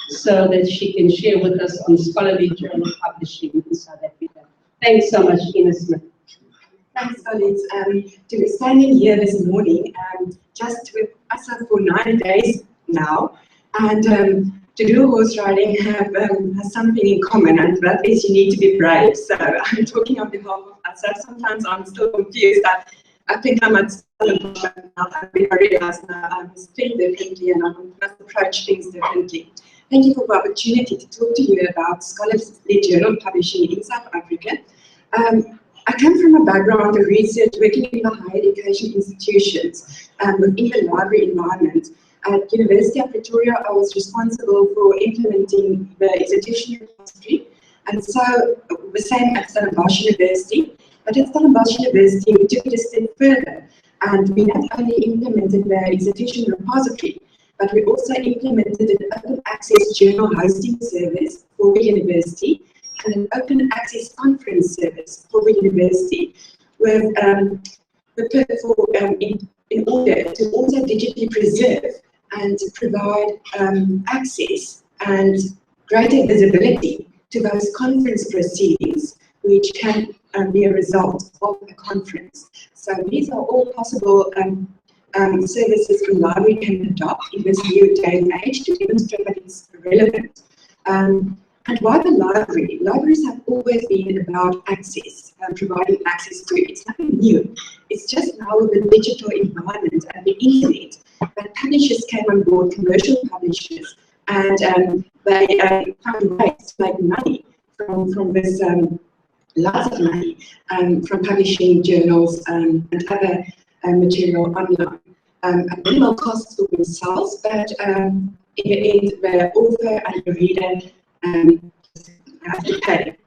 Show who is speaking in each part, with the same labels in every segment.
Speaker 1: so that she can share with us on scholarly journal publishing in South Africa. Thanks so much, Ina Smith.
Speaker 2: Thanks, colleagues. To be standing here this morning, just with ASSAf for 9 days now, and to do horse riding has something in common, and that is you need to be brave. So I'm talking on behalf of ASSAf. Sometimes I'm still confused. I think I'm at I realize now I must think differently and I must approach things differently. Thank you for the opportunity to talk to you about scholarly journal publishing in South Africa. I come from a background of research working in the higher education institutions within the library environment. At University of Pretoria, I was responsible for implementing the institutional repository, and so the same at Stellenbosch University. But at Stellenbosch University, we took it a step further, and we not only implemented the institutional repository, but we also implemented an open access journal hosting service for the university and an open access conference service for the university, with in order to also digitally preserve and provide access and greater visibility to those conference proceedings, which can be a result of a conference. So these are all possible services the library can adopt in this new day and age to demonstrate that it's relevant. And why the library? Libraries have always been about access, providing access to it. It's nothing new. It's just now with the digital environment and the internet that publishers came on board, commercial publishers, and they found ways to make money from this, lots of money from publishing journals and other material online. At minimal costs for themselves, but in the end, the author and the reader have to pay.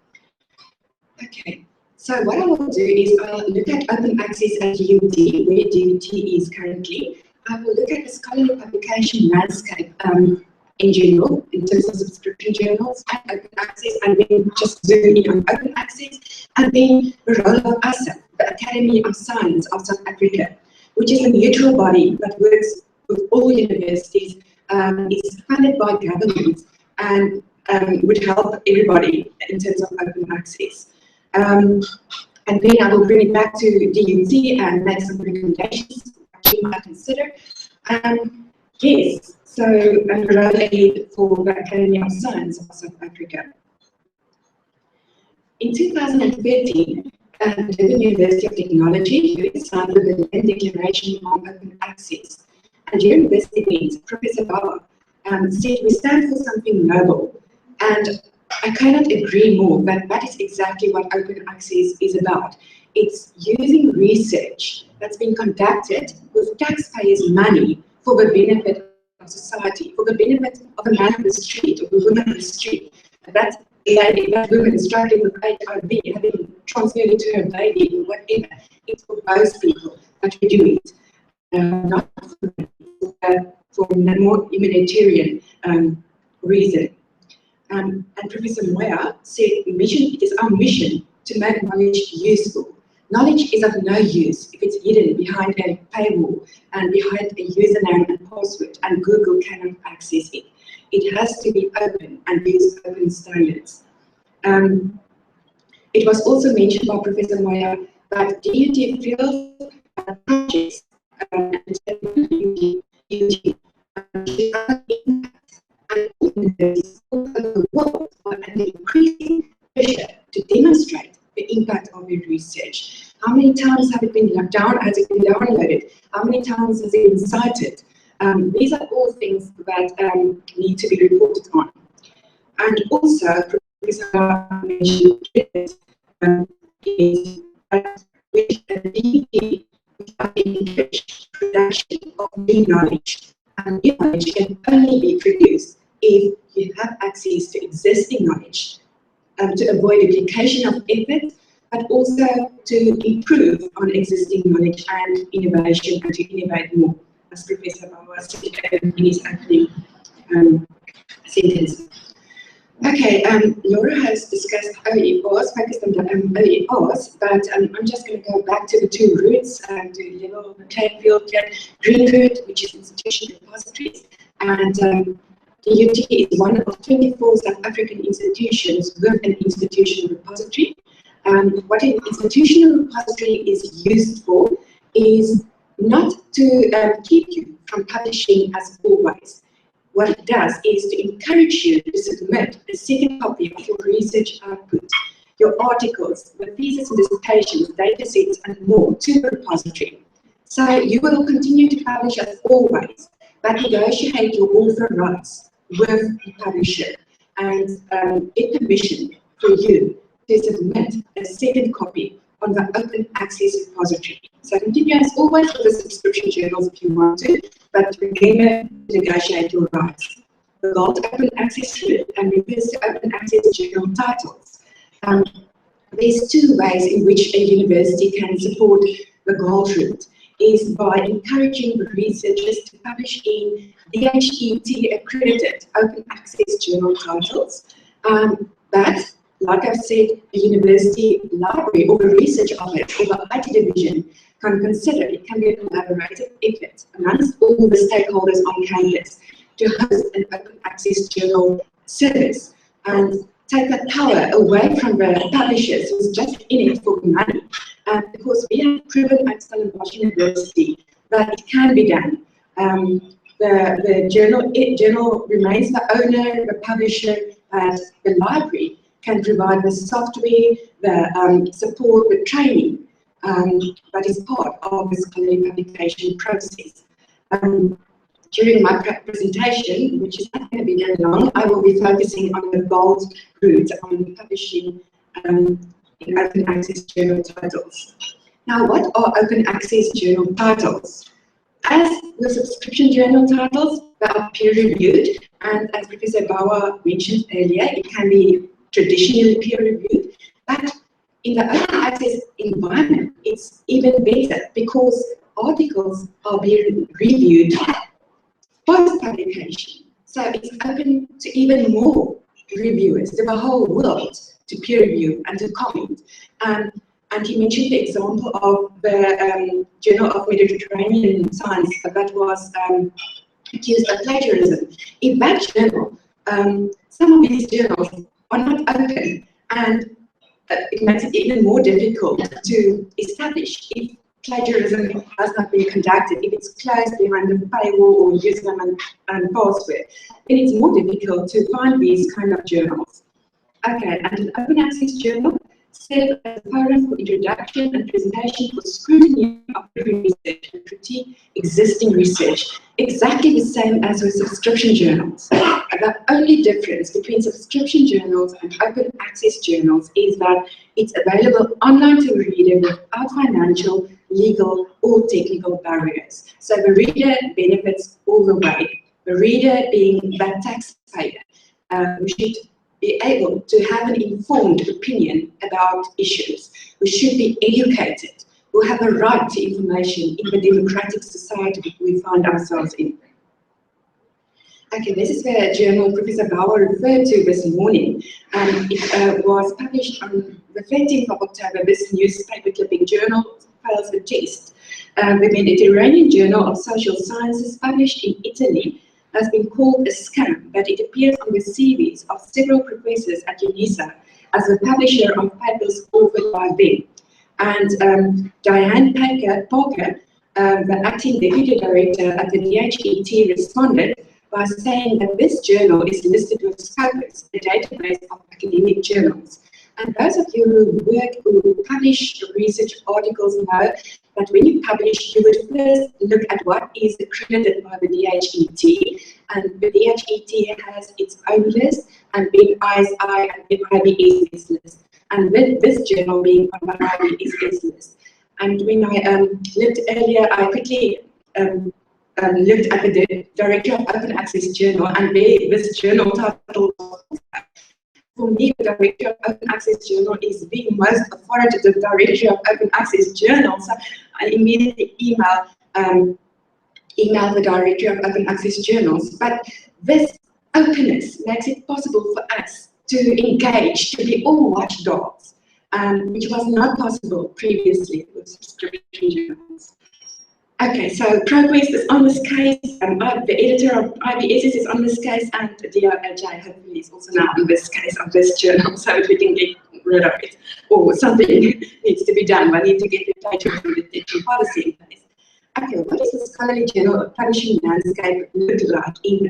Speaker 2: Okay, so what I will do is I'll look at open access at UD, where DUT is currently. I will look at the scholarly publication landscape in general, in terms of subscription journals and open access, and then just zoom in on open access, and then the role of ASSAf, the Academy of Science of South Africa, which is a neutral body that works with all universities, is funded by government, and would help everybody in terms of open access. And then I will bring it back to DUT and make some recommendations that you might consider. Yes, so I'm related for the Academy of Science of South Africa. In 2013, the University of Technology signed the UN Declaration on Open Access. And during this event, Professor Baba said we stand for something noble. And I cannot agree more that that is exactly what open access is about. It's using research that's been conducted with taxpayers' money for the benefit of society, for the benefit of the man on the street or the woman on the street. That lady, that woman struggling with HIV, having transmitted to her baby or whatever. It's for those people that we do it, not for a more humanitarian reason. And Professor Moya said, it is our mission to make knowledge useful. Knowledge is of no use if it's hidden behind a paywall and behind a username and password, and Google cannot access it. It has to be open and use open standards. It was also mentioned by Professor Moya that DUT field projects and all over the world are under increasing pressure to demonstrate the impact of their research. How many times have it been locked down? Has it been downloaded? How many times has it been cited? These are all things that need to be reported on. And also, Professor mentioned is that the production of new knowledge. And new knowledge can only be produced if you have access to existing knowledge, to avoid duplication of effort, but also to improve on existing knowledge and innovation, and to innovate more, as Professor Bawa said in his opening sentence. Okay, Laura has discussed OERs, focused on the OERs, but I'm just going to go back to the two routes to level the playing field here. Green route, which is institutional repositories, and DUT is one of 24 South African institutions with an institutional repository. What an institutional repository is used for is not to keep you from publishing as always. What it does is to encourage you to submit a second copy of your research output, your articles, the thesis and dissertations, data sets, and more to the repository. So you will continue to publish as always, but negotiate your author rights with the publisher and get permission for you to submit a second copy on the open access repository. So continue as always with the subscription journals if you want to, but remember to negotiate your rights. The gold open access route and refers to open access journal titles. There's two ways in which a university can support the gold route, is by encouraging the researchers to publish in DHET accredited open access journal titles. But like I've said, the university library or the research office or the IT division can consider, it can be a collaborative effort amongst all the stakeholders on campus to host an open access journal service and take that power away from the publishers who's just in it for money. Because we have proven at Stellenbosch University that it can be done. The journal remains the owner, the publisher, and the library can provide the software, the support, the training, that is part of the scholarly publication process. During my presentation, which is not going to be very long, I will be focusing on the gold route on publishing in open access journal titles. Now, what are open access journal titles? As with subscription journal titles, they are peer-reviewed, and as Professor Bauer mentioned earlier, it can be traditionally peer-reviewed, but in the open access environment, it's even better because articles are being reviewed post-publication. So it's open to even more reviewers, to the whole world, to peer review and to comment. And he mentioned the example of the Journal of Mediterranean Science that was accused of plagiarism. In that journal, some of these journals are not open, and it makes it even more difficult to establish if plagiarism has not been conducted, if it's closed behind a paywall or username and password, then it's more difficult to find these kind of journals. Okay, and an open access journal serves as a forum for introduction and presentation for scrutiny of research and critique existing research, exactly the same as with subscription journals. The only difference between subscription journals and open access journals is that it's available online to the reader without financial, legal, or technical barriers. So the reader benefits all the way. The reader being the taxpayer, who should be able to have an informed opinion about issues, who should be educated, who have a right to information in the democratic society we find ourselves in. Okay, this is the journal Professor Bauer referred to this morning. It was published on the 13th of October. This newspaper clipping journal fails the test. The Mediterranean Journal of Social Sciences, published in Italy, has been called a scam, but it appears on the CVs of several professors at UNISA as a publisher of papers authored by them. And Diane Parker, the acting deputy director at the DHET, responded by saying that this journal is listed with Scopus, a database of academic journals. And those of you who publish research articles know that when you publish, you would first look at what is accredited by the DHET, and the DHET has its own list, and then ISI and the IBSS list. And with this journal being on the IBSS list. And when I looked earlier, I quickly looked at the Director of Open Access Journal, and this journal title, for me, the Director of Open Access Journal is the most authoritative Director of Open Access Journal. So I immediately email the Director of Open Access Journals. But this openness makes it possible for us to engage, to be all watchdogs, which was not possible previously with subscription journals. Okay, so Progress is on this case, the editor of IBSS is on this case, and DOJ hopefully is also now on this case of this journal, so that we can get rid of it. Or something needs to be done. We need to get the data from the detection policy in place. Okay, what does the scholarly journal publishing landscape look like in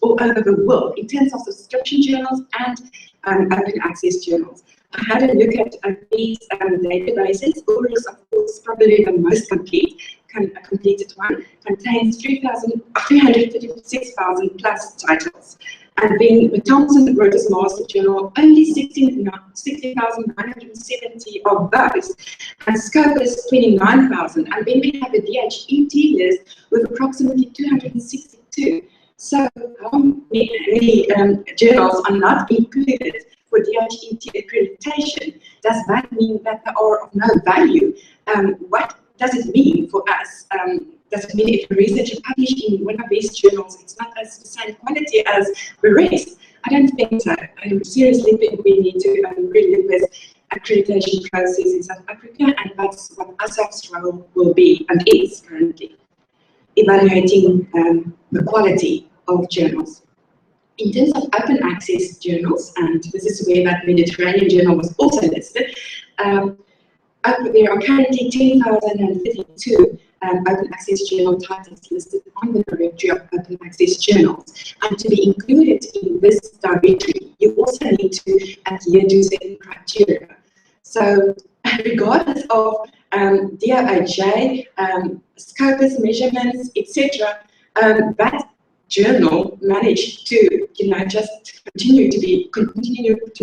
Speaker 2: all over the world in terms of subscription journals and open access journals? I had a look at these databases. Oral is, of course, probably the most completed one, contains 356,000 plus titles. And then the Thomson Reuters Master Journal, only 60,970 of those, and Scopus 29,000. And then we have a DHET list with approximately 262. So how many journals are not included for DHET accreditation? Does that mean that they are of no value? What does it mean for us? Does it mean if a researcher published in one of these journals, it's not as the same quality as the rest? I don't think so. I seriously think we need to really look at accreditation process in South Africa, and that's what ASSAf's role will be and is currently, evaluating the quality of journals. In terms of open access journals, and this is where that Mediterranean journal was also listed, there are currently 10,032 open access journal titles listed on the directory of open access journals. And to be included in this directory, you also need to adhere to certain criteria. So regardless of DOJ, Scopus measurements, etc., that journal managed to, just continue to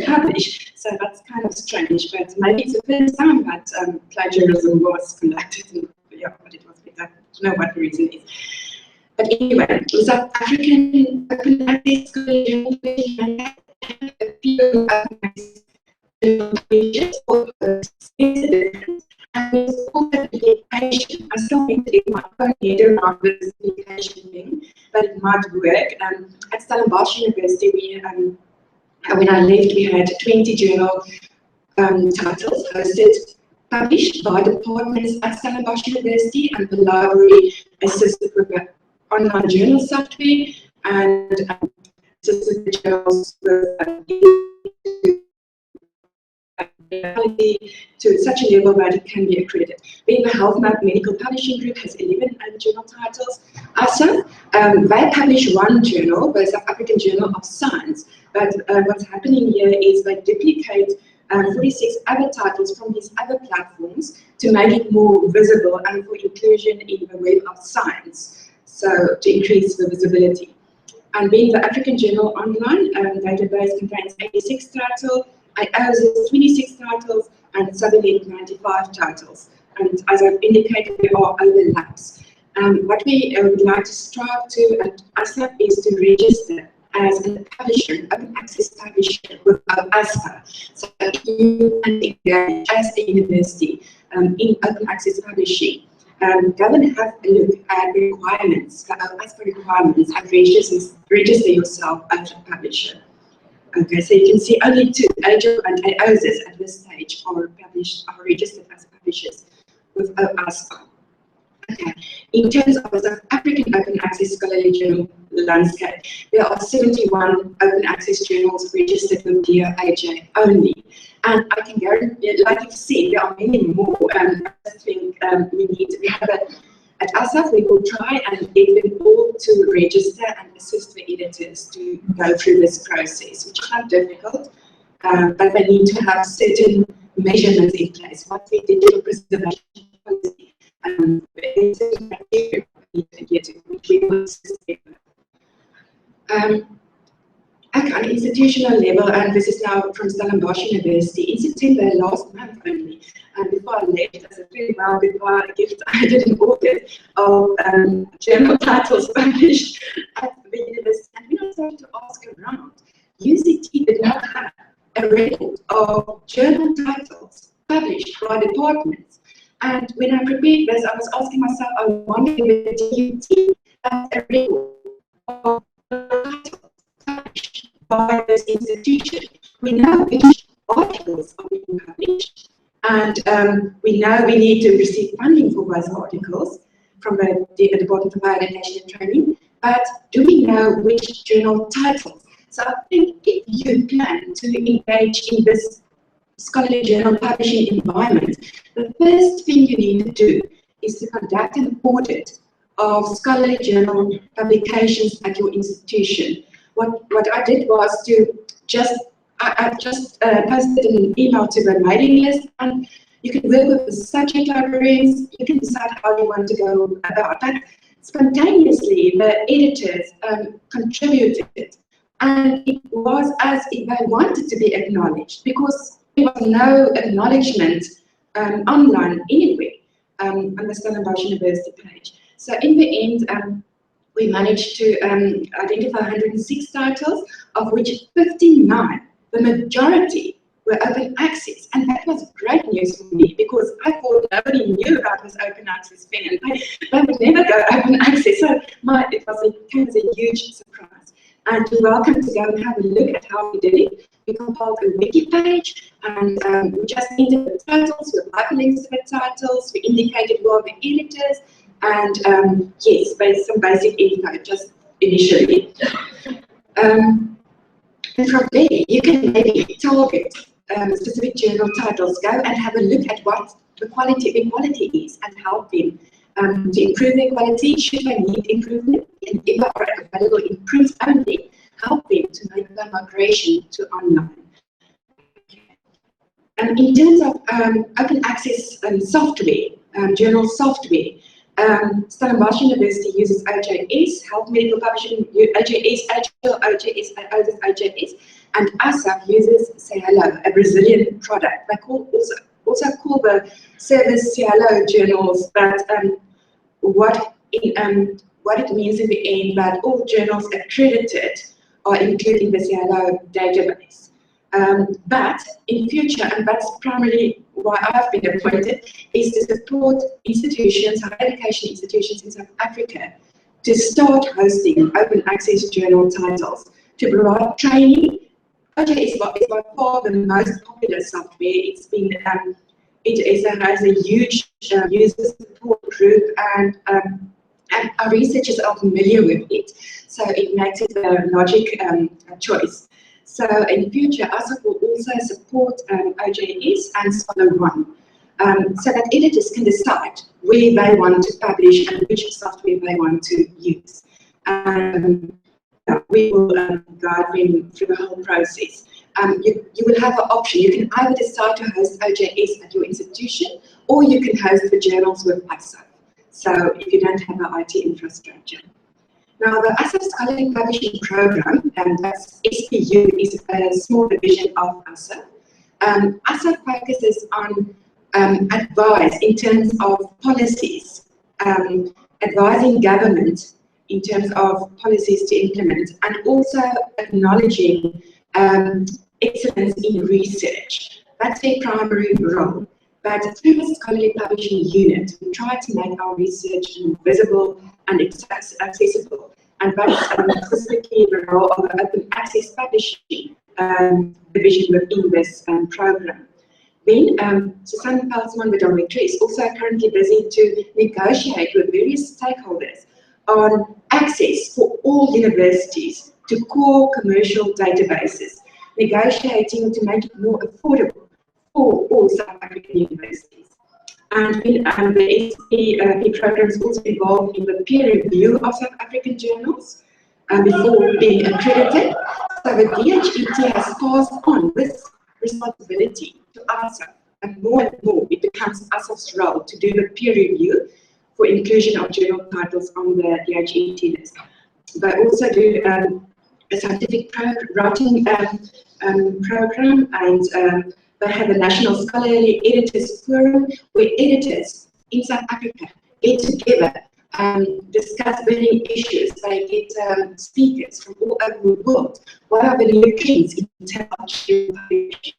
Speaker 2: publish. So that's kind of strange, but maybe it's the first time that plagiarism was conducted. And, yeah, but it was. I don't know what the reason is. But anyway, South African open access journal a few open access journal pages or and there's also publication. I still think that it might go head around this publication thing, but it might work. At Stellenbosch University, we when I left, we had 20 journal titles hosted, published by departments at Stellenbosch University, and the library assisted with the online journal software and assisted the journals with to such a level that it can be accredited. Then the Health Map Medical Publishing Group has 11 journal titles. ASSAf, they publish one journal, the South African Journal of Science, but what's happening here is they duplicate 46 other titles from these other platforms to make it more visible and for inclusion in the Web of Science, so to increase the visibility. And then the African Journal Online database contains 86 titles, ASSAf 26 titles, and Subelec 95 titles. And as I've indicated, there are overlaps. What we would like to strive to at ASSAf is to register as a publisher, open access publisher with ASSAf. So you can engage as a university in open access publishing. Go and have a look at the requirements, the ASSAf requirements, and register yourself as a publisher. Okay, so you can see only two, ASSAf and ASSAf at this stage are registered as publishers with ASSAf. Okay, in terms of the South African open access scholarly journal landscape, there are 71 open access journals registered with DOJ only. And I can guarantee, like you've seen, there are many more. I think we have at ASSAf, we will try and get them all to register and assist the editors to go through this process, which is not difficult, but they need to have certain measurements in place. What's the digital preservation policy? Which we will assist them with. Okay, on institutional level, and this is now from Stellenbosch University, in September last month only, and before I left, as a very well goodbye gift, I did an audit of journal titles published at the university, and when I started to ask around, UCT did not have a record of journal titles published by departments. And when I prepared this, I was asking myself, I wonder if the DUT has a record of titles published by this institution. We know which articles are being published, and we know we need to receive funding for those articles. from the Department of Higher Education and Training, but do we know which journal titles? So I think if you plan to engage in this scholarly journal publishing environment, the first thing you need to do is to conduct an audit of scholarly journal publications at your institution. What I did was to I just posted an email to the mailing list, and you can work with the subject librarians. You can decide how you want to go about that. Spontaneously, the editors contributed, and it was as if they wanted to be acknowledged, because there was no acknowledgement online anyway on the Stellenbosch University page. So in the end, we managed to identify 106 titles, of which 59, the majority, were open access. And that was great news for me, because I thought nobody knew about this open access thing, and they would never go open access. So it came as a huge surprise. And you're welcome to go and have a look at how we did it. We compiled a wiki page, and we just entered the titles with hyperlinks to the titles. We indicated who are the editors, and yes, some basic info just initially. And from there, you can maybe target specific journal titles. Go and have a look at what the quality of equality is, and help them to improve their quality. Should they need improvement, and if they are available in print only, help them to make the migration to online. In terms of open access software, journal software, Stellenbosch University uses OJS, Health Medical Publishing, OJS, OJS, and ASSAf uses Cielo, a Brazilian product. They also call the service Cielo journals, but what it means in the end, that all journals accredited are included in the Cielo database. But in future, and that's primarily why I've been appointed, is to support institutions, higher education institutions in South Africa, to start hosting open access journal titles, to provide training. OJ is by far the most popular software. It's been, it has a huge user support group, and our researchers are familiar with it, so it makes it a logic choice. So in future, ASSAf will also support OJS and Scholar One, so that editors can decide where they want to publish and which software they want to use. We will guide them through the whole process. You will have an option. You can either decide to host OJS at your institution, or you can host the journals with ASSAf, so if you don't have an IT infrastructure. Now, the ASSAf Scholarly Publishing Program, and that's SPU, is a small division of ASSAf. ASSAf focuses on advice in terms of policies, advising government in terms of policies to implement, and also acknowledging excellence in research. That's their primary role. But through the Scholarly Publishing Unit, we try to make our research visible and accessible. And that's specifically the role of the Open Access Publishing division within this program. Then, Susanne Peltzman, the director, is also currently busy to negotiate with various stakeholders on access for all universities to core commercial databases, negotiating to make it more affordable for all South African universities. And the SP program is also involved in the peer review of South African journals before being accredited. So the DHET has passed on this responsibility to ASSAf, and more it becomes ASSAf's role to do the peer review for inclusion of journal titles on the DHET list. They also do a scientific writing program, and they have a National Scholarly Editors Forum, where editors in South Africa get together and discuss burning issues. They get speakers from all over the world. What are the new trends in terms of publishing?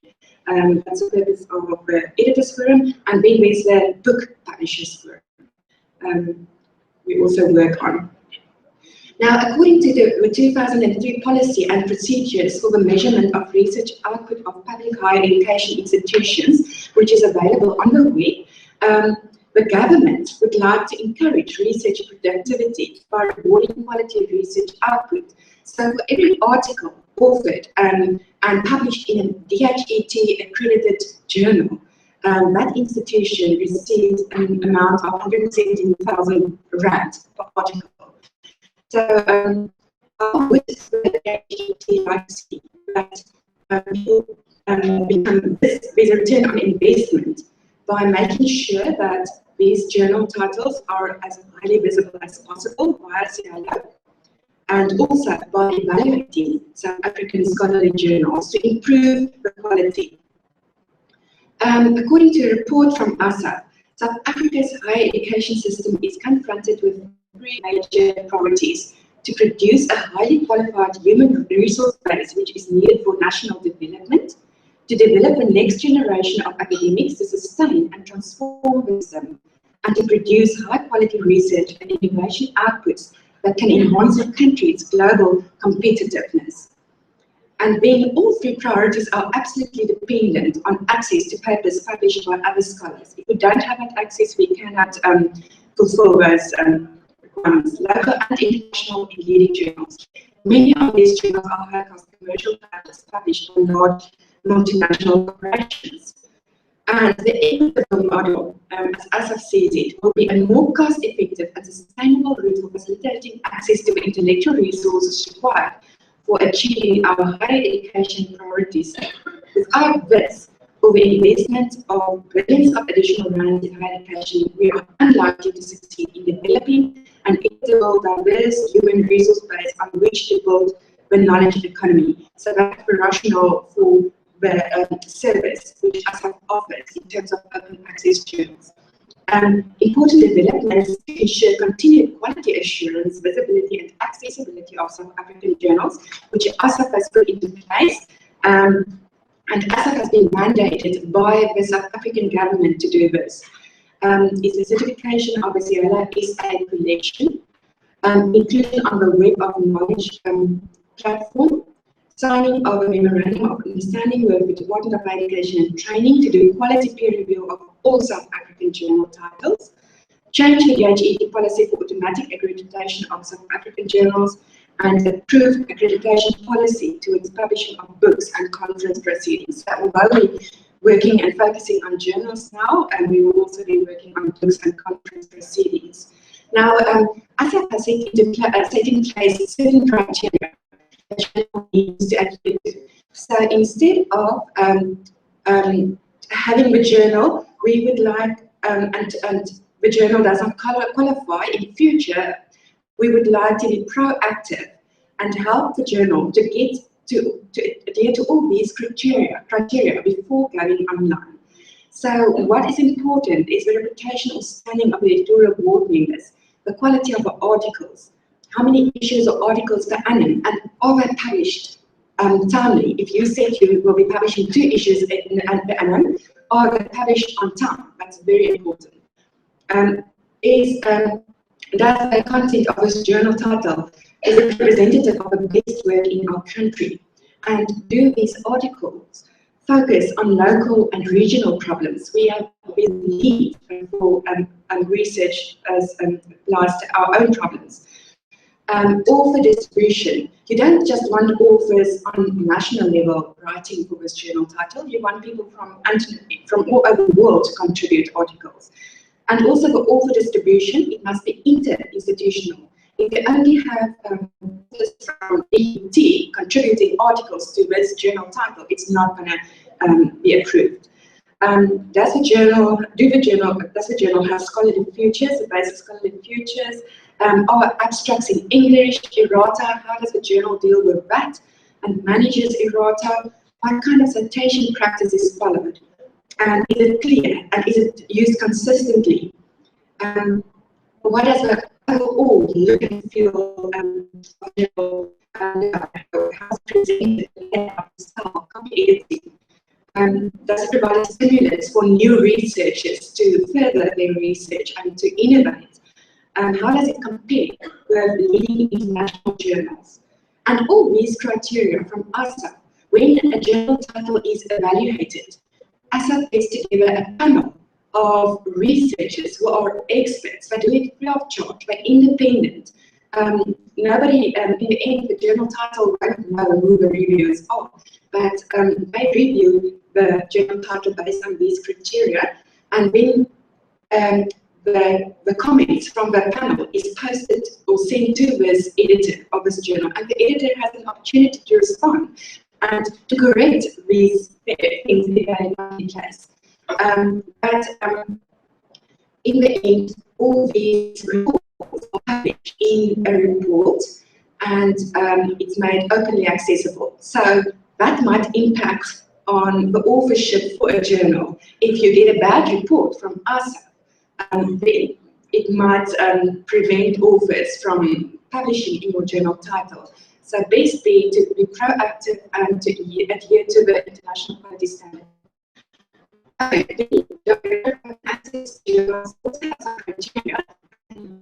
Speaker 2: That's the purpose of the Editors Forum. And then there's the Book Publishers Forum we also work on. Now, according to the 2003 policy and procedures for the measurement of research output of public higher education institutions, which is available on the web, The government would like to encourage research productivity by rewarding quality research output. So for every article authored and published in a DHET accredited journal, that institution receives an amount of 117,000 rand per article. So with the DHET, I see that there's a return on investment by making sure that these journal titles are as highly visible as possible via CIO, and also by evaluating South African scholarly journals to improve the quality. According to a report from ASSAf, South Africa's higher education system is confronted with three major priorities: to produce a highly qualified human resource base which is needed for national development, to develop the next generation of academics to sustain and transform wisdom, and to produce high-quality research and innovation outputs that can enhance the country's global competitiveness. And then all three priorities are absolutely dependent on access to papers published by other scholars. If we don't have that access, we cannot fulfill those requirements. Local and international and leading journals. Many of these journals are high-cost commercial papers published by large multinational corporations. And the equitable model, as ASSAf says it, will be a more cost-effective and sustainable route for facilitating access to the intellectual resources required for achieving our higher education priorities. Without this, for the investment of billions of additional rands in higher education, we are unlikely to succeed in developing an equitable, diverse human resource base on which to build the knowledge economy. So that's the rationale for the service which ASSAf offers in terms of open access journals. Important developments to ensure continued quality assurance, visibility and accessibility of South African journals, which ASSAf has put into place, and ASSAf has been mandated by the South African government to do this. Is the certification of the SA collection, inclusion on the Web of Knowledge platform, signing of a memorandum of understanding with the Department of Education and Training to do quality peer review of all South African journal titles, change the DHET policy for automatic accreditation of South African journals, and approve accreditation policy to its publishing of books and conference proceedings. So although we're working and focusing on journals now, and we will also be working on books and conference proceedings. Now, ASSAf has set in place certain criteria needs to accredit. So instead of having the journal, we would like, and the journal does not qualify in future, we would like to be proactive and help the journal to get to adhere to all these criteria before going online. So what is important is the reputational standing of the editorial board members, the quality of the articles, how many issues or articles per annum, and are they published timely? If you said you will be publishing 2 issues per annum, are they published on time? That's very important. Does the content of this journal title is a representative of the best work in our country? And do these articles focus on local and regional problems? We have a need for research as applies to our own problems. Author distribution. You don't just want authors on national level writing for this journal title. You want people from all over the world to contribute articles. And also the author distribution, it must be inter-institutional. If you only have authors from DHET contributing articles to this journal title, it's not going to be approved. Does the journal have scholarly features, the basic scholarly features? Are abstracts in English, errata? How does the journal deal with that and manages errata? What kind of citation practice is followed? And is it clear? And is it used consistently? What does the overall look and feel how it's presented, style, copy editing? Does it provide a stimulus for new researchers to further their research and to innovate? How does it compare with leading international journals? And all these criteria from ASSAf, when a journal title is evaluated, ASSAf gets together a panel of researchers who are experts. They do it free of charge, they're independent. Nobody, in the end, the journal title won't know who the reviewers are, but they review the journal title based on these criteria, and then the comments from the panel is posted or sent to this editor of this journal, and the editor has an opportunity to respond and to correct these things if they are not the case. But in the end, all these reports are published in a report, and it's made openly accessible. So that might impact on the authorship for a journal. If you get a bad report from ASSAf, then it might prevent authors from publishing in your journal title. So best be to be proactive and to adhere to the international quality standard. The access journals also have some criteria.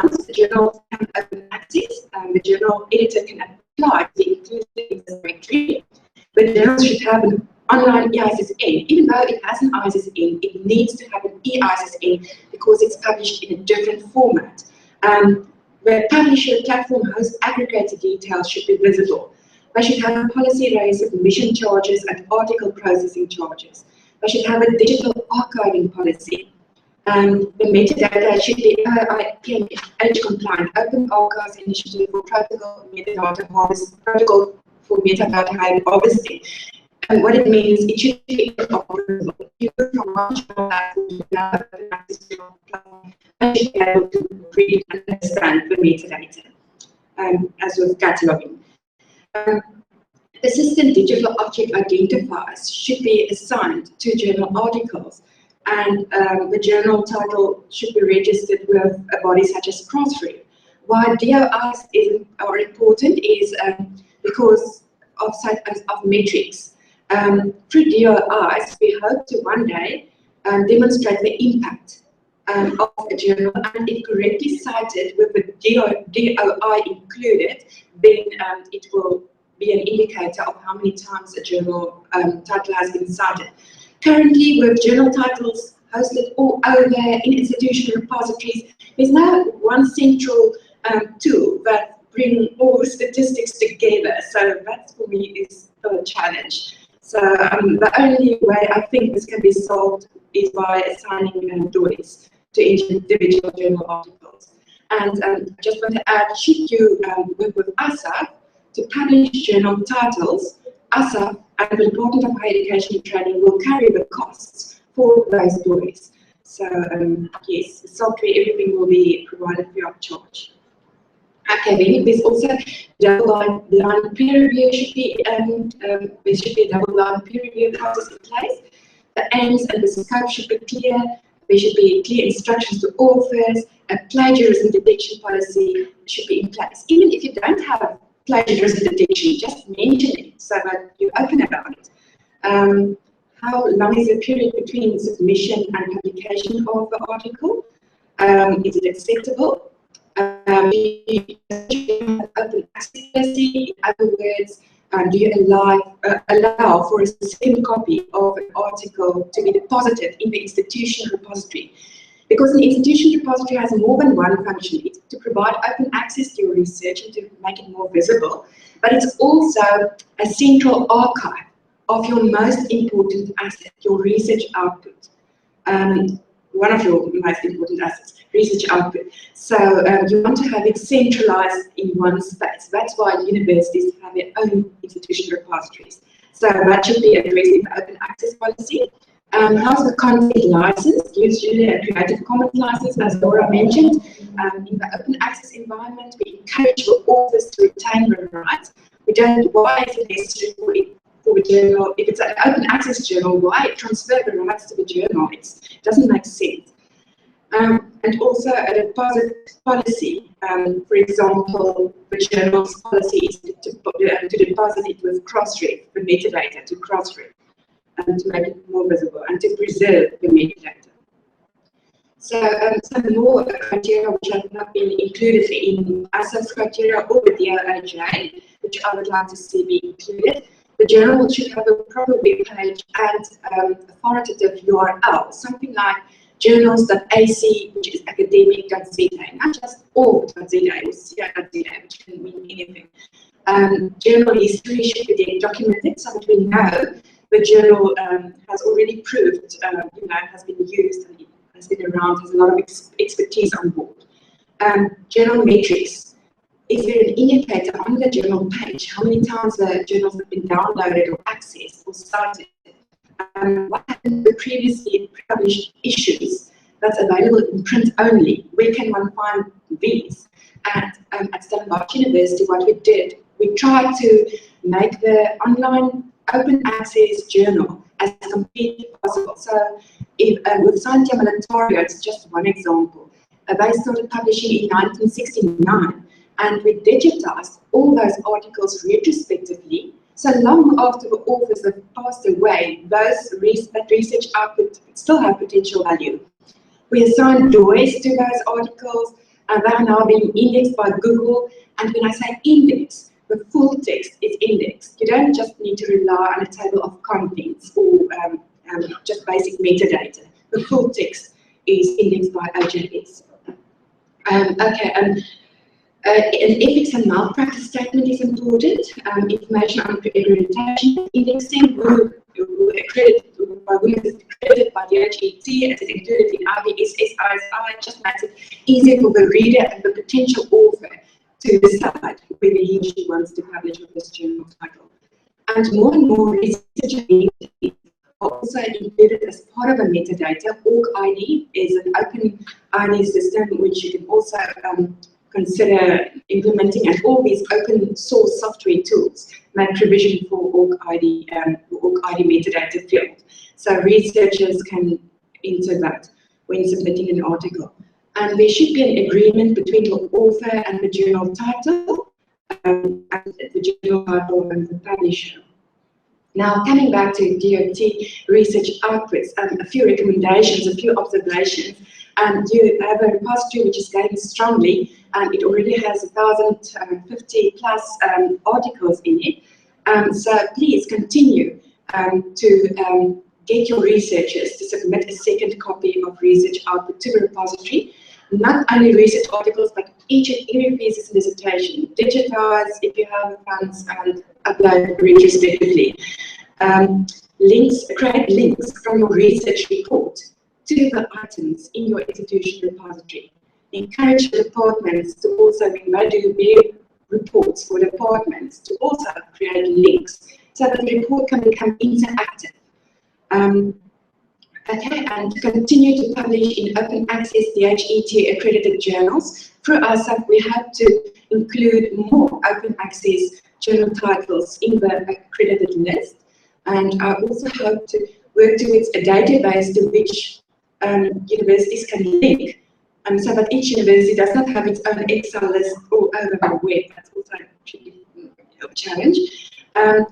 Speaker 2: Once the journal can open access, the journal editor can apply to include in the directory. The journal should have an online EISSN. Even though it has an ISSN, it needs to have an EISSN because it's published in a different format. The publisher platform host aggregated details should be visible. They should have a policy raised submission charges and article processing charges. They should have a digital archiving policy. The metadata should be PMH compliant, Open Archives Initiative for Protocol for metadata harvesting. And what it means, it should be interoperable. You go from one platform to another, and should be able to read and understand the metadata, as with cataloging. Persistent digital object identifiers should be assigned to journal articles, and the journal title should be registered with a body such as Crossread. Why DOIs are important is because of metrics. Through DOIs, we hope to one day demonstrate the impact of a journal, and if correctly cited with the DOI included, then it will be an indicator of how many times a journal title has been cited. Currently, with journal titles hosted all over in institutional repositories, there's no one central tool that brings all the statistics together. So that for me is a challenge. So the only way I think this can be solved is by assigning DOIs to individual journal articles. And I just want to add, should you work with ASSAf to publish journal titles, ASSAf and the Department of Higher Education and Training will carry the costs for those DOIs. So yes, the software, everything will be provided free of charge. Okay, then there's also double-blind peer review should be, there should be a double-blind peer review process in place. The aims and the scope should be clear. There should be clear instructions to authors. A plagiarism detection policy should be in place. Even if you don't have plagiarism detection, just mention it so that you're open about it. How long is the period between submission and publication of the article? Is it acceptable? Open access policy. In other words, do you allow for a second copy of an article to be deposited in the institution repository? Because an institution repository has more than one function. It's to provide open access to your research and to make it more visible, but it's also a central archive of your most important asset, your research output. One of your most important assets, research output. So you want to have it centralized in one space. That's why universities have their own institution repositories. So that should be addressed in the open access policy. How's the content license? Usually a Creative Commons license, as Laura mentioned. In the open access environment, we encourage the authors to retain the rights. We don't, why is it necessary for a journal? If it's an open access journal, why transfer the rights to the journal? It doesn't make sense. And also a deposit policy. For example, the journal's policy is to deposit it with Crossread, the metadata to Crossread, to make it more visible and to preserve the metadata. So some more criteria which have not been included in ASSAf's criteria or the DOJ, which I would like to see be included. The journal should have a proper web page and authoritative URL, something like journals.ac, which is academic.za, not just org.za or ca.za, which can mean anything. Journal history should be then documented so that we know the journal has already proved, has been used and has been around, has a lot of expertise on board. Journal metrics. Is there an indicator on the journal page how many times the journals have been downloaded or accessed or started? What happened with previously published issues that's available in print only? Where can one find these? At Stellenbosch University, what we did, we tried to make the online open access journal as complete as possible. So with Scientia Militaria, it's just one example. They started publishing in 1969, and we digitized all those articles retrospectively. So long after the authors have passed away, that research output still have potential value. We assigned DOIs to those articles, and they are now being indexed by Google. And when I say index, the full text is indexed. You don't just need to rely on a table of contents or just basic metadata. The full text is indexed by OJS. An ethics and malpractice statement is important. Information on accreditation indexing, who is accredited by the HET, as is included in IBSSISI, just makes it easier for the reader and the potential author to decide whether he or she wants to publish with this journal title. And more research are also included as part of a metadata. Org ID is an open ID system which you can also consider implementing, and all these open source software tools make provision for org ID metadata field. So researchers can enter that when submitting an article. And there should be an agreement between the author and the journal title, and the journal title and the publisher. Now, coming back to DOT research outputs, a few recommendations, a few observations. You have a repository which is going strongly. It already has 1,050 plus articles in it. So please continue to get your researchers to submit a second copy of research output to the repository. Not only research articles, but each and every piece of dissertation. Digitize if you have funds and upload retrospectively. Create links from your research report to the items in your institution repository. Encourage departments to also, when they do their reports for departments, to also create links so that the report can become interactive. And continue to publish in open access DHET accredited journals. Through ASSAf, we have to include more open access journal titles in the accredited list. And I also hope to work towards a database to which universities can link, so that each university does not have its own Excel list all over the web. That's also a challenge.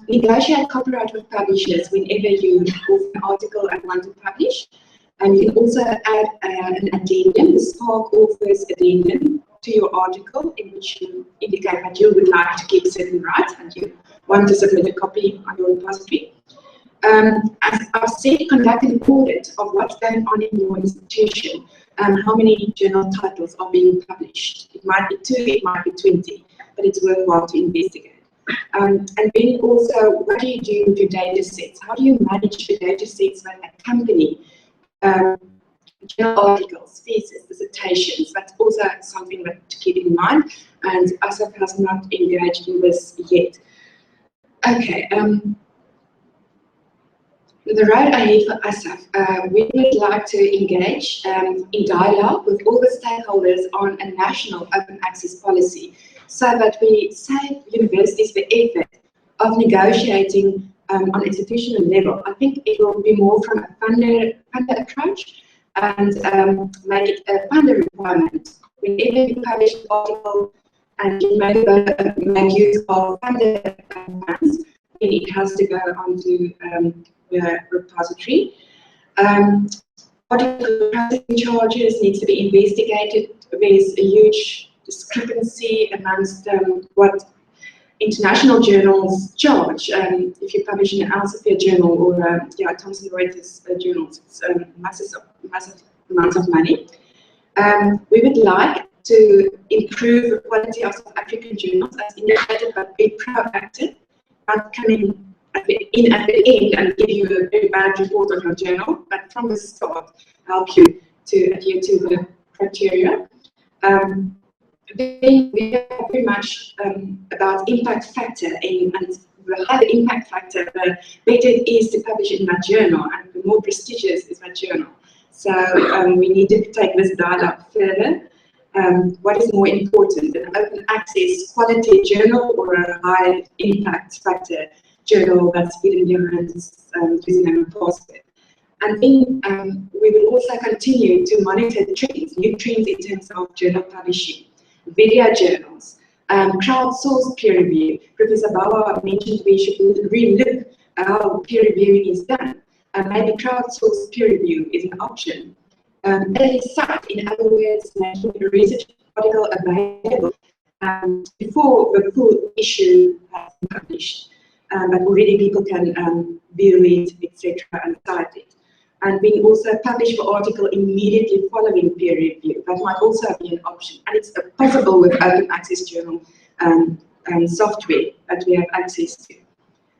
Speaker 2: Negotiate copyright with publishers whenever you author an article and want to publish. And you can also add an addendum, the Spark author's addendum, to your article, in which you indicate that you would like to keep certain rights and you want to submit a copy on your repository. As I've said, conduct an audit of what's going on in your institution. How many journal titles are being published? It might be 2, it might be 20, but it's worthwhile to investigate. And then also, what do you do with your data sets? How do you manage the data sets that accompany journal articles, theses, dissertations? That's also something that to keep in mind, and ASSAf has not engaged in this yet. Okay. The road ahead for ASSAf, we would like to engage in dialogue with all the stakeholders on a national open access policy, so that we save universities the effort of negotiating on institutional level. I think it will be more from a funder approach, and make it a funder requirement. Whenever you publish an article and you make use of funder funds, then it has to go onto the repository. Article processing charges needs to be investigated. There's a huge discrepancy amongst what international journals charge. If you publish in an ASSAf journal or Thomson Reuters journals, it's massive amounts of money. We would like to improve the quality of South African journals, as indicated, but be proactive, not coming in at the end and give you a very bad report on your journal, but from the start, help you to adhere to the criteria. Then we are very much about impact factor, and the higher the impact factor, the better it is to publish in that journal, and the more prestigious is that journal. So we need to take this dialogue further. What is more important, an open access quality journal or a high impact factor journal that's been in your hands using a password? And then we will also continue to monitor trends, new trends in terms of journal publishing, video journals, crowdsourced peer review. Professor Bawa mentioned we should relook how peer reviewing is done. Maybe crowdsourced peer review is an option. Early cite, in other words, making a research article available before the full issue has been published, but already people can view it, etc., and cite it. And we also publish the article immediately following peer review. That might also be an option, and it's possible with open access journal software that we have access to.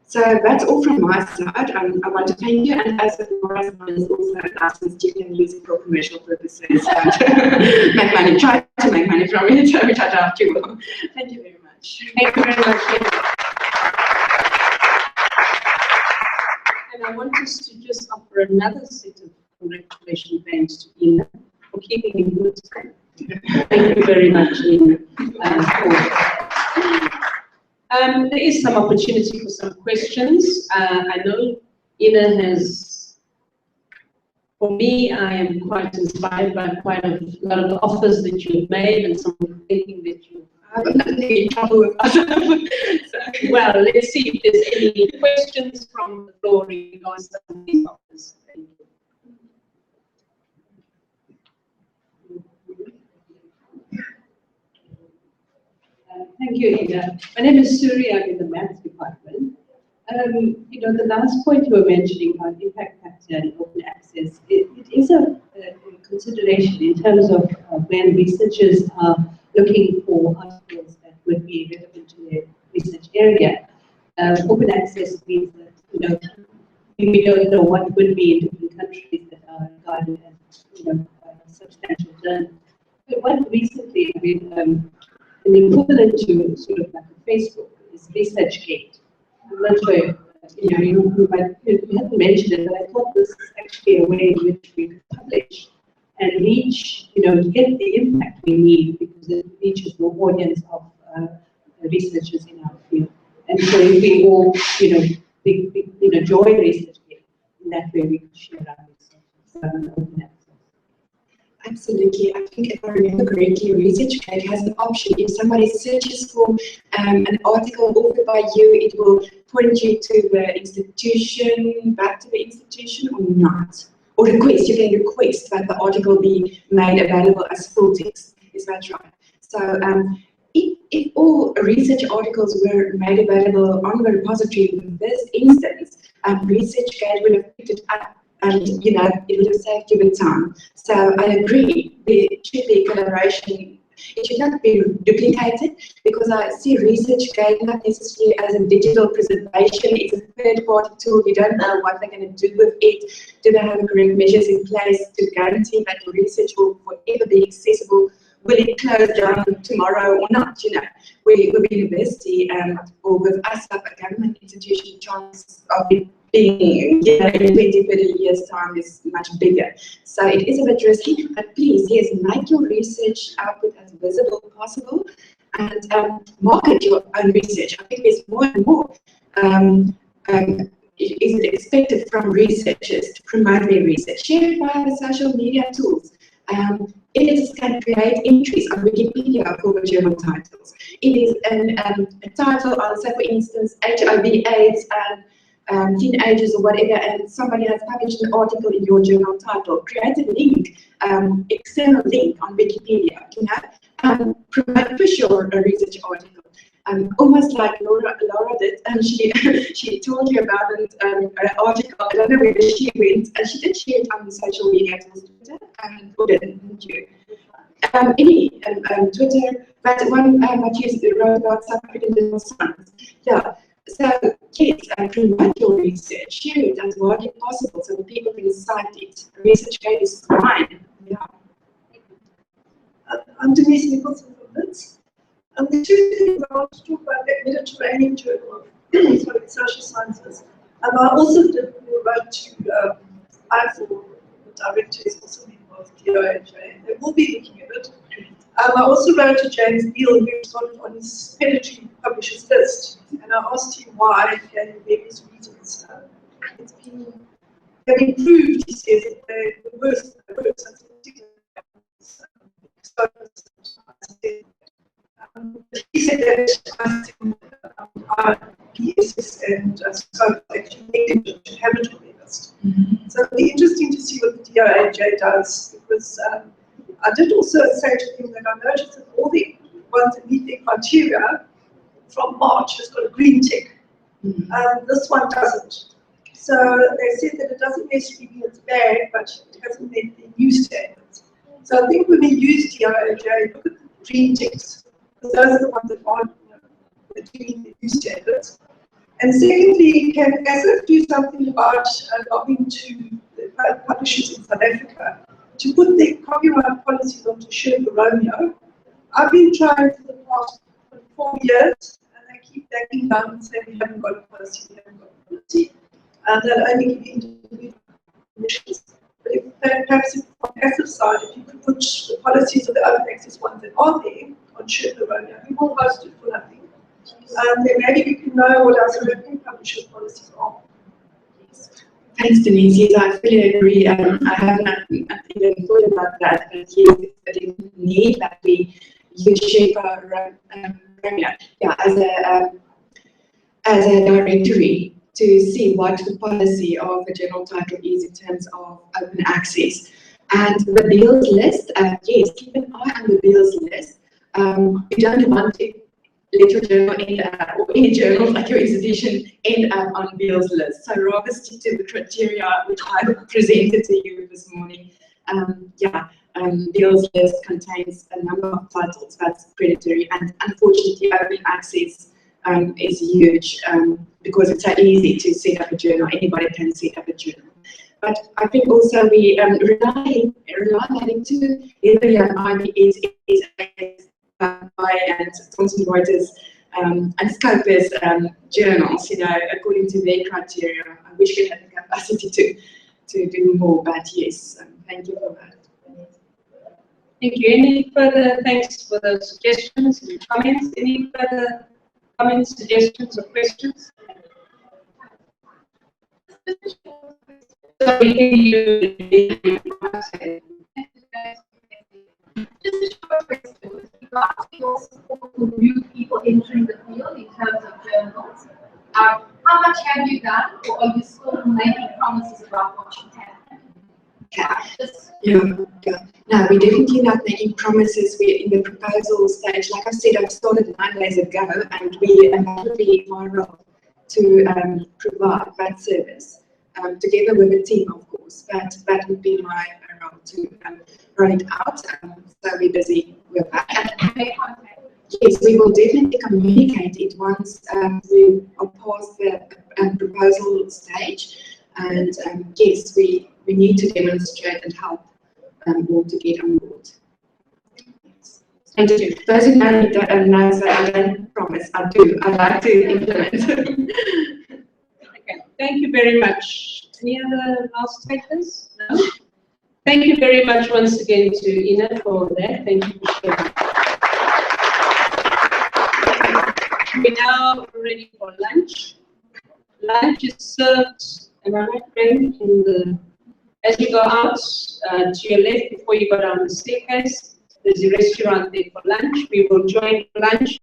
Speaker 2: So that's all from my side. I want to thank you, and as Laura's is also a license, you can use it for commercial purposes and make money, try to make money from it, which I doubt you will. Thank you very much.
Speaker 1: Thank you very much. And I want us to just offer another set of congratulations thanks to Ina for keeping in good time. Thank you very much, Ina. There is some opportunity for some questions. I know Ina has, for me, I am quite inspired by quite a lot of the offers that you've made and some of the thinking that you have. I'm not in trouble with us. Well, let's see if there's any questions from the floor regarding some of these offers. Thank you. Thank you, Ida. My name is Suri. I'm in the maths department. You know, the last point you were mentioning about impact factor and open access, it is a consideration in terms of when researchers are looking for articles that would be relevant to their research area. Open access means that, you know, we don't know what would be in different countries that are regarded as, you know, substantial journals. But what recently, I mean, an equivalent to sort of like a Facebook is ResearchGate. I'm not sure if, you haven't mentioned it, but I thought this is actually a way in which we could publish and reach, you know, get the impact we need, because it reaches the audience of researchers in our field. And so if we all, join ResearchGate, in that way we could share our research. Open access.
Speaker 2: Absolutely. I think if I remember correctly, ResearchGate has an option. If somebody searches for an article authored by you, it will point you to the institution, back to the institution or not. Or request, you can request that the article be made available as full text. Is that right? So if all research articles were made available on the repository in this instance, ResearchGate would have picked it up, and you know, it would have saved you the time. So I agree, there should be collaboration. It should not be duplicated, because I see ResearchGate not necessarily as a digital preservation. It's a third-party tool. You don't know what they're going to do with it. Do they have the correct measures in place to guarantee that your research will forever be accessible? Will it close down tomorrow or not? You know, with a university or with ASSAf, a government institution, chance of it being, you know, in 20, 30 years' time is much bigger. So it is a bit risky, but please, yes, make your research output as visible as possible, and market your own research. I think there's more and more is expected from researchers to promote their research. Share it via the social media tools. Editors can create entries on Wikipedia for the journal titles. It is a title on, say for instance, HIV/AIDS and teenagers or whatever, and somebody has published an article in your journal title. Create a link, external link on Wikipedia, you know, push your research article. almost like Laura did. She told you about an article. I don't know where she went, and she did share it on social media. It was Twitter, or didn't you? Twitter, but one what you wrote about South African digital science. Yeah. So yes, promote your research, share it as widely possible so that people can cite it. ResearchGate is fine. Yeah.
Speaker 3: I'm Denise Nicholson from Wits. The two things I want to talk about that Mediterranean Journal of Social Sciences. I also did write to ASSAf, the director is also a member of DOAJ. They will be looking at it. I also wrote to James Beale, who's on his pedigree publishers list, and I asked him why, and he gave me various reasons. They've improved, he says, that they're the worst, he said that PSS and scope actually should have it on their list. So it'll be interesting to see what the DOAJ does, because I did also say to him that I noticed that all the ones that meet their criteria from March has got a green tick. This one doesn't. So they said that it doesn't necessarily mean it's bad, but it hasn't met the new standards. So I think when we use DOAJ, look at the green ticks, because those are the ones that aren't doing the new standards. And secondly, can ASSAf do something about lobbying to the publishers in South Africa to put their copyright policies onto Sherpa Romeo? I've been trying for the past 4 years, and they keep backing down and saying we haven't got a policy, we haven't got a policy. And they'll only give individual permissions. But if perhaps from ASSAF's side, if you could put the policies of the open access ones that are there on Sherpa Romeo, we will host it for nothing. Then maybe we can know what our South African publishers' policies are.
Speaker 2: Thanks, Denise. Yes, I fully agree. I haven't even thought about that, but yes, it's a need that we use Sherpa Romeo, as a directory to see what the policy of the journal title is in terms of open access. And the Beale's list, yes, keep an eye on the Beale's list. You don't want to let your journal end up, or any journal like your exhibition end up on Beale's list. So rather stick to the criteria which I presented to you this morning. Beale's list contains a number of titles that's predatory, and unfortunately open access is huge because it's so easy to set up a journal. Anybody can set up a journal. But I think also we rely having to either an IBS and Thomson Reuters and Scopus journals, according to their criteria. I wish we had the capacity to do more, but yes, thank you for that.
Speaker 1: Thank you. Any further thanks for the suggestions and comments? Any further comments, suggestions, or questions? So
Speaker 4: just a short question with regards to your support for new people entering the field in terms of journals. How much have you done, or are you still making promises about what you can?
Speaker 2: No, we're definitely not making promises. We're in the proposal stage. Like I said, I started 9 days ago, and we are really my role to provide that service together with a team, of course. But that would be my role to roll it out. So we're busy with that. Yes, we will definitely communicate it once we are past the proposal stage. And yes, we need to demonstrate and help all to get on board. Thank you. Those who know me don't know, so I don't promise. I do. I like to implement.
Speaker 1: Okay. Thank you very much. Any other last statements? No? Thank you very much once again to Ina for that. Thank you for sharing. We're now ready for lunch. Lunch is served, am I right, Graham, as you go out to your left before you go down the staircase. There's a restaurant there for lunch. We will join for lunch.